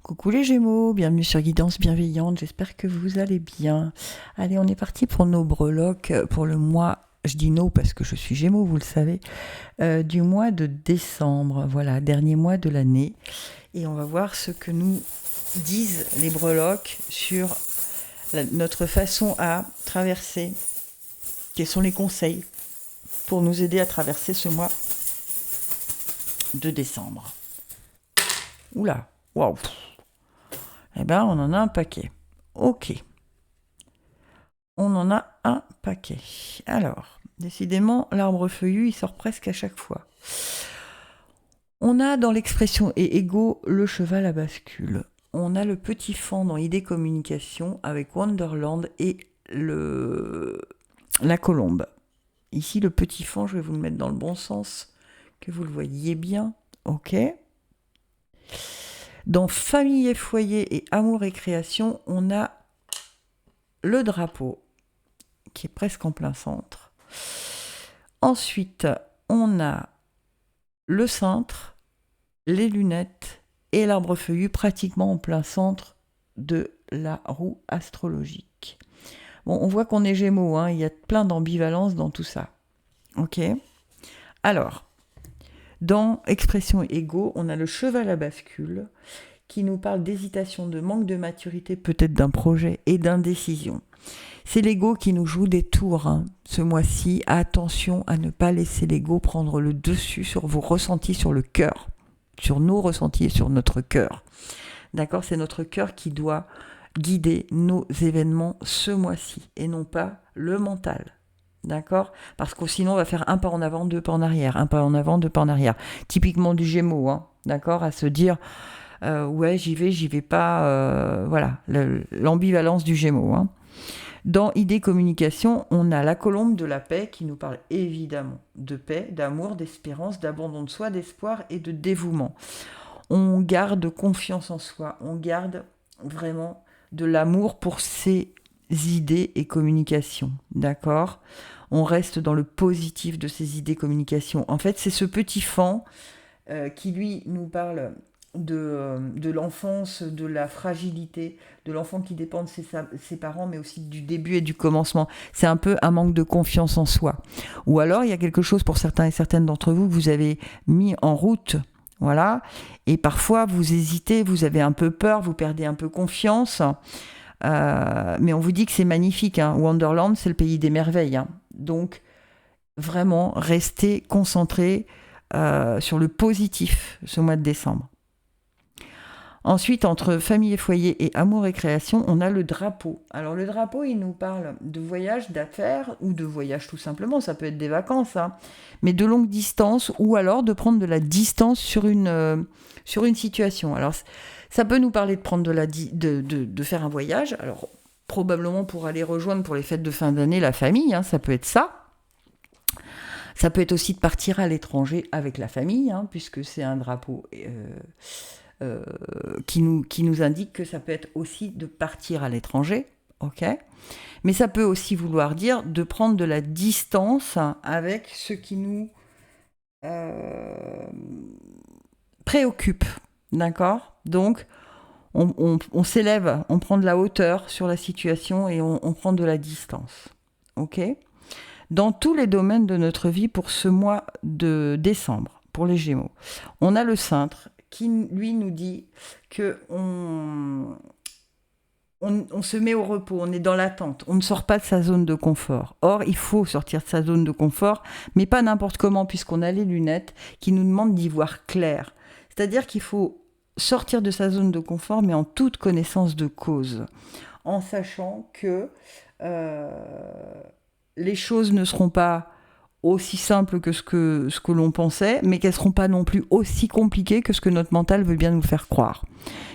Coucou les Gémeaux, bienvenue sur Guidance Bienveillante, j'espère que vous allez bien. Allez, on est parti pour nos breloques pour le mois, je dis no parce que je suis Gémeaux, vous le savez, du mois de décembre, voilà, dernier mois de l'année. Et on va voir ce que nous disent les breloques sur notre façon à traverser, quels sont les conseils pour nous aider à traverser ce mois de décembre. Oula, waouh. Eh ben, on en a un paquet. Ok. On en a un paquet. Alors, décidément, l'arbre feuillu, il sort presque à chaque fois. On a dans l'expression et ego le cheval à bascule. On a le petit fan dans idée communication avec Wonderland et la colombe. Ici, le petit fan, je vais vous le mettre dans le bon sens, que vous le voyez bien. Ok. Dans famille et foyer et amour et création, on a le drapeau qui est presque en plein centre. Ensuite, on a le cintre, les lunettes et l'arbre feuillu pratiquement en plein centre de la roue astrologique. Bon, on voit qu'on est Gémeaux, hein, il y a plein d'ambivalence dans tout ça. Ok. Alors, dans expression ego, on a le cheval à bascule qui nous parle d'hésitation, de manque de maturité peut-être d'un projet et d'indécision. C'est l'ego qui nous joue des tours hein, ce mois-ci. Attention à ne pas laisser l'ego prendre le dessus sur vos ressentis sur le cœur, sur nos ressentis et sur notre cœur. D'accord ? C'est notre cœur qui doit guider nos événements ce mois-ci et non pas le mental. D'accord ? Parce que sinon on va faire un pas en avant, deux pas en arrière, un pas en avant, deux pas en arrière. Typiquement du Gémeaux, hein, d'accord ? À se dire ouais j'y vais pas, voilà, l'ambivalence du Gémeaux. Hein. Dans idée communication, on a la colombe de la paix qui nous parle évidemment de paix, d'amour, d'espérance, d'abandon de soi, d'espoir et de dévouement. On garde confiance en soi, on garde vraiment de l'amour pour ses idées et communications, d'accord ? On reste dans le positif de ces idées communication. En fait, c'est ce petit fan qui, lui, nous parle de l'enfance, de la fragilité, de l'enfant qui dépend de ses parents, mais aussi du début et du commencement. C'est un peu un manque de confiance en soi. Ou alors, il y a quelque chose pour certains et certaines d'entre vous que vous avez mis en route, voilà, et parfois vous hésitez, vous avez un peu peur, vous perdez un peu confiance, mais on vous dit que c'est magnifique, hein. Wonderland, c'est le pays des merveilles, hein. Donc, vraiment, restez concentrés sur le positif ce mois de décembre. Ensuite, entre famille et foyer et amour et création, on a le drapeau. Alors le drapeau, il nous parle de voyage d'affaires ou de voyage tout simplement, ça peut être des vacances, hein, mais de longue distance ou alors de prendre de la distance sur une situation. Alors ça peut nous parler de prendre de faire un voyage, alors probablement pour aller rejoindre pour les fêtes de fin d'année la famille, hein, ça peut être ça. Ça peut être aussi de partir à l'étranger avec la famille, hein, puisque c'est un drapeau qui nous indique que ça peut être aussi de partir à l'étranger, ok ? Mais ça peut aussi vouloir dire de prendre de la distance avec ce qui nous préoccupe, d'accord ? Donc, on s'élève, on prend de la hauteur sur la situation et on prend de la distance, ok ? Dans tous les domaines de notre vie pour ce mois de décembre, pour les Gémeaux, on a le cintre qui, lui, nous dit qu'on se met au repos, on est dans l'attente, on ne sort pas de sa zone de confort. Or, il faut sortir de sa zone de confort, mais pas n'importe comment, puisqu'on a les lunettes qui nous demandent d'y voir clair. C'est-à-dire qu'il faut sortir de sa zone de confort, mais en toute connaissance de cause, en sachant que les choses ne seront pas aussi simples que ce que l'on pensait, mais qu'elles ne seront pas non plus aussi compliquées que ce que notre mental veut bien nous faire croire.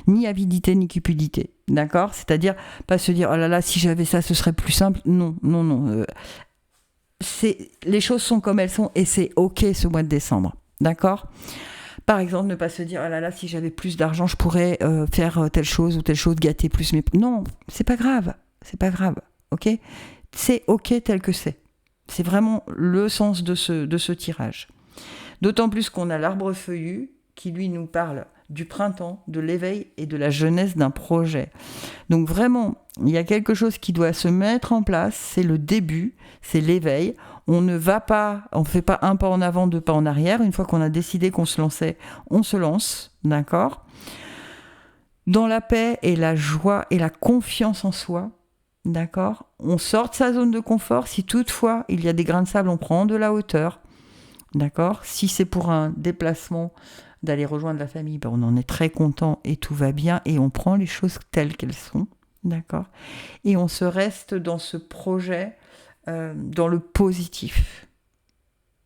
Ni avidité, ni cupidité, d'accord ? C'est-à-dire, pas se dire « Oh là là, si j'avais ça, ce serait plus simple ». Non. Les choses sont comme elles sont et c'est OK ce mois de décembre, d'accord ? Par exemple, ne pas se dire « Oh là là, si j'avais plus d'argent, je pourrais faire telle chose ou telle chose, gâter plus mes... » Non, c'est pas grave, ok ? C'est OK tel que c'est. C'est vraiment le sens de ce tirage. D'autant plus qu'on a l'arbre feuillu qui, lui, nous parle du printemps, de l'éveil et de la jeunesse d'un projet. Donc vraiment, il y a quelque chose qui doit se mettre en place, c'est le début, c'est l'éveil. On ne fait pas un pas en avant, deux pas en arrière. Une fois qu'on a décidé qu'on se lançait, on se lance, d'accord ? Dans la paix et la joie et la confiance en soi, d'accord ? On sort de sa zone de confort. Si toutefois il y a des grains de sable, on prend de la hauteur, d'accord ? Si c'est pour un déplacement, d'aller rejoindre la famille, on en est très content et tout va bien et on prend les choses telles qu'elles sont, d'accord ? Et on se reste dans ce projet, dans le positif.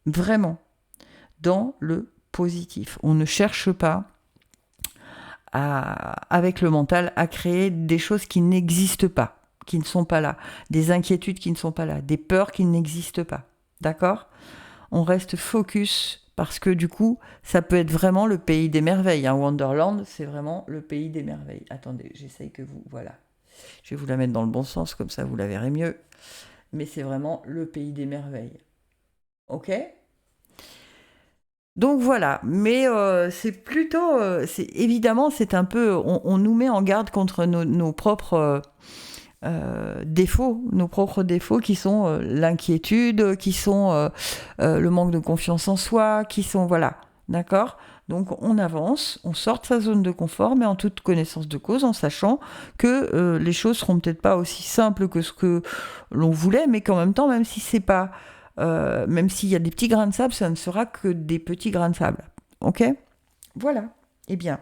Vraiment, dans le positif. On ne cherche pas avec le mental, à créer des choses qui n'existent pas, qui ne sont pas là, des inquiétudes qui ne sont pas là, des peurs qui n'existent pas. D'accord ? On reste focus parce que du coup, ça peut être vraiment le pays des merveilles. Wonderland, c'est vraiment le pays des merveilles. Attendez, j'essaye que vous... Voilà. Je vais vous la mettre dans le bon sens, comme ça vous la verrez mieux. Mais c'est vraiment le pays des merveilles. Ok ? Donc voilà, mais c'est plutôt, évidemment, c'est un peu, on nous met en garde contre nos propres défauts, qui sont l'inquiétude, qui sont le manque de confiance en soi, qui sont, voilà, d'accord ? Donc on avance, on sort de sa zone de confort, mais en toute connaissance de cause, en sachant que les choses seront peut-être pas aussi simples que ce que l'on voulait, mais qu'en même temps, même si c'est pas... même s'il y a des petits grains de sable, ça ne sera que des petits grains de sable. Ok ? Voilà. Eh bien,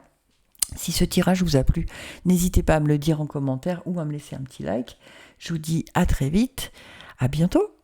si ce tirage vous a plu, n'hésitez pas à me le dire en commentaire ou à me laisser un petit like. Je vous dis à très vite. À bientôt.